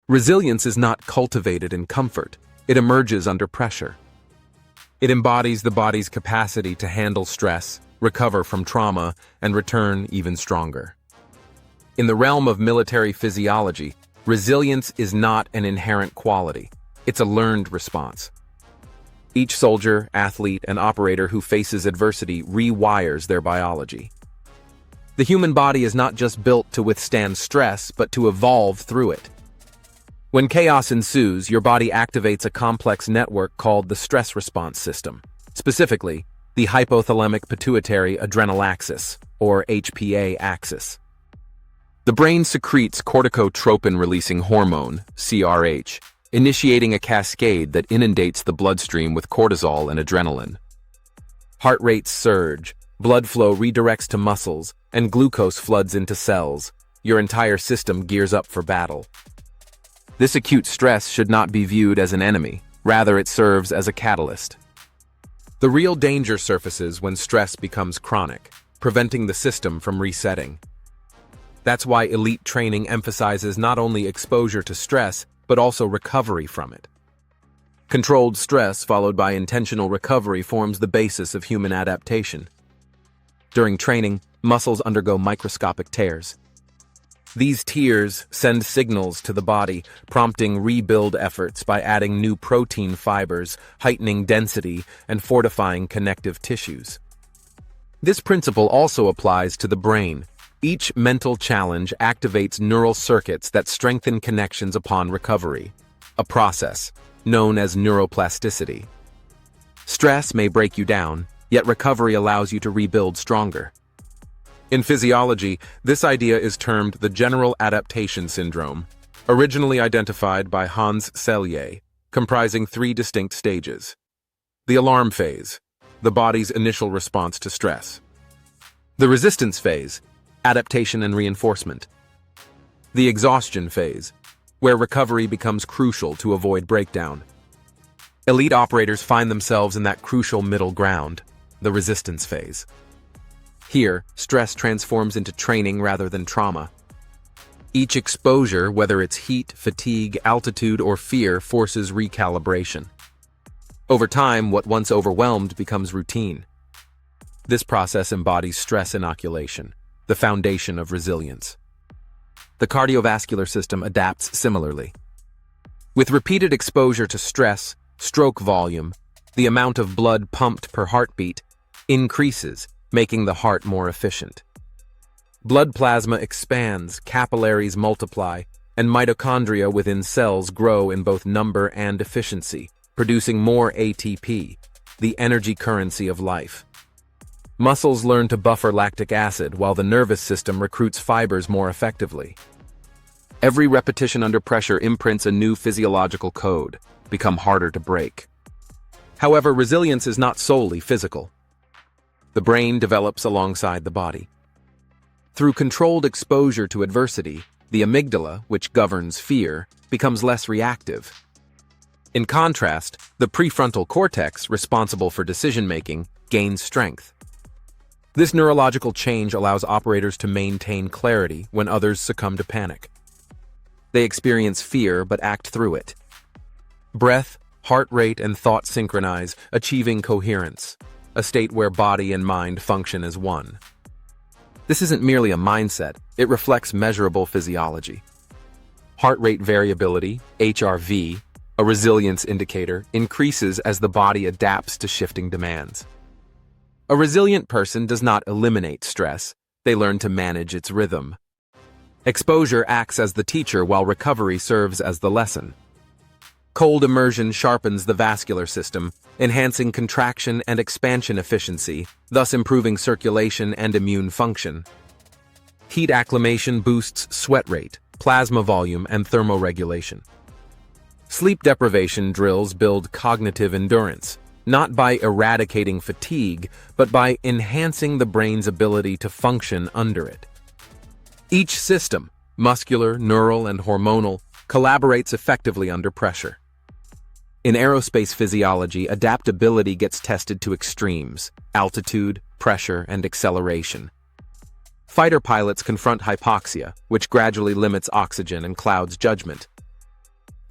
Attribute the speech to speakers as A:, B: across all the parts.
A: Resilience is not cultivated in comfort, it emerges under pressure. It embodies the body's capacity to handle stress, recover from trauma, and return even stronger. In the realm of military physiology, resilience is not an inherent quality, it's a learned response. Each soldier, athlete, and operator who faces adversity rewires their biology. The human body is not just built to withstand stress, but to evolve through it. When chaos ensues, your body activates a complex network called the stress response system, specifically the hypothalamic pituitary adrenal axis, or HPA axis. The brain secretes corticotropin-releasing hormone, CRH, initiating a cascade that inundates the bloodstream with cortisol and adrenaline. Heart rates surge, blood flow redirects to muscles, and glucose floods into cells. Your entire system gears up for battle. This acute stress should not be viewed as an enemy, rather it serves as a catalyst. The real danger surfaces when stress becomes chronic, preventing the system from resetting. That's why elite training emphasizes not only exposure to stress, but also recovery from it. Controlled stress followed by intentional recovery forms the basis of human adaptation. During training, muscles undergo microscopic tears. These tears send signals to the body, prompting rebuild efforts by adding new protein fibers, heightening density, and fortifying connective tissues. This principle also applies to the brain. Each mental challenge activates neural circuits that strengthen connections upon recovery, a process known as neuroplasticity. Stress may break you down, yet recovery allows you to rebuild stronger. In physiology, this idea is termed the general adaptation syndrome, originally identified by Hans Selye, comprising 3 distinct stages. The alarm phase, the body's initial response to stress. The resistance phase, adaptation and reinforcement. The exhaustion phase, where recovery becomes crucial to avoid breakdown. Elite operators find themselves in that crucial middle ground, the resistance phase. Here, stress transforms into training rather than trauma. Each exposure, whether it's heat, fatigue, altitude, or fear, forces recalibration. Over time, what once overwhelmed becomes routine. This process embodies stress inoculation, the foundation of resilience. The cardiovascular system adapts similarly. With repeated exposure to stress, stroke volume, the amount of blood pumped per heartbeat increases, making the heart more efficient. Blood plasma expands, capillaries multiply, and mitochondria within cells grow in both number and efficiency, producing more ATP, the energy currency of life. Muscles learn to buffer lactic acid while the nervous system recruits fibers more effectively. Every repetition under pressure imprints a new physiological code, become harder to break. However, resilience is not solely physical. The brain develops alongside the body. Through controlled exposure to adversity, the amygdala, which governs fear, becomes less reactive. In contrast, the prefrontal cortex, responsible for decision-making, gains strength. This neurological change allows operators to maintain clarity when others succumb to panic. They experience fear but act through it. Breath, heart rate, and thought synchronize, achieving coherence, a state where body and mind function as one. This isn't merely a mindset, it reflects measurable physiology. Heart rate variability, HRV, a resilience indicator, increases as the body adapts to shifting demands. A resilient person does not eliminate stress, they learn to manage its rhythm. Exposure acts as the teacher while recovery serves as the lesson. Cold immersion sharpens the vascular system, enhancing contraction and expansion efficiency, thus improving circulation and immune function. Heat acclimation boosts sweat rate, plasma volume, and thermoregulation. Sleep deprivation drills build cognitive endurance, not by eradicating fatigue, but by enhancing the brain's ability to function under it. Each system, muscular, neural, and hormonal, collaborates effectively under pressure. In aerospace physiology, adaptability gets tested to extremes: altitude, pressure, and acceleration. Fighter pilots confront hypoxia, which gradually limits oxygen and clouds judgment.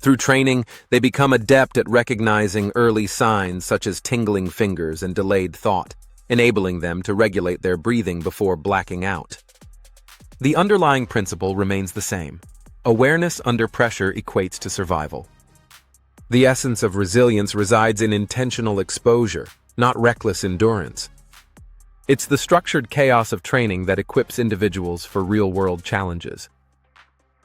A: Through training, they become adept at recognizing early signs such as tingling fingers and delayed thought, enabling them to regulate their breathing before blacking out. The underlying principle remains the same. Awareness under pressure equates to survival. The essence of resilience resides in intentional exposure, not reckless endurance. It's the structured chaos of training that equips individuals for real-world challenges.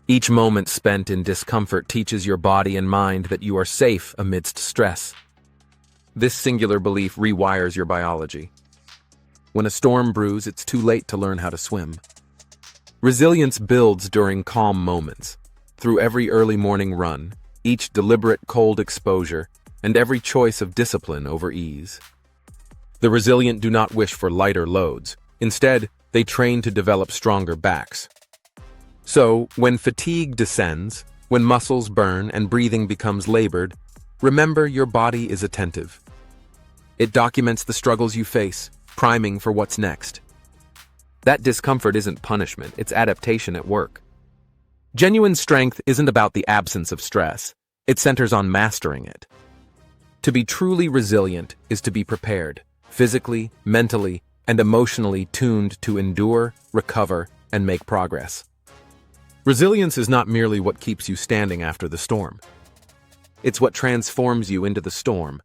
A: Each moment spent in discomfort teaches your body and mind that you are safe amidst stress. This singular belief rewires your biology. When a storm brews, it's too late to learn how to swim. Resilience builds during calm moments, through every early morning run, each deliberate cold exposure, and every choice of discipline over ease. The resilient do not wish for lighter loads. Instead, they train to develop stronger backs. So, when fatigue descends, when muscles burn and breathing becomes labored, remember your body is attentive. It documents the struggles you face, priming for what's next. That discomfort isn't punishment, it's adaptation at work. Genuine strength isn't about the absence of stress, it centers on mastering it. To be truly resilient is to be prepared, physically, mentally, and emotionally tuned to endure, recover, and make progress. Resilience is not merely what keeps you standing after the storm. It's what transforms you into the storm,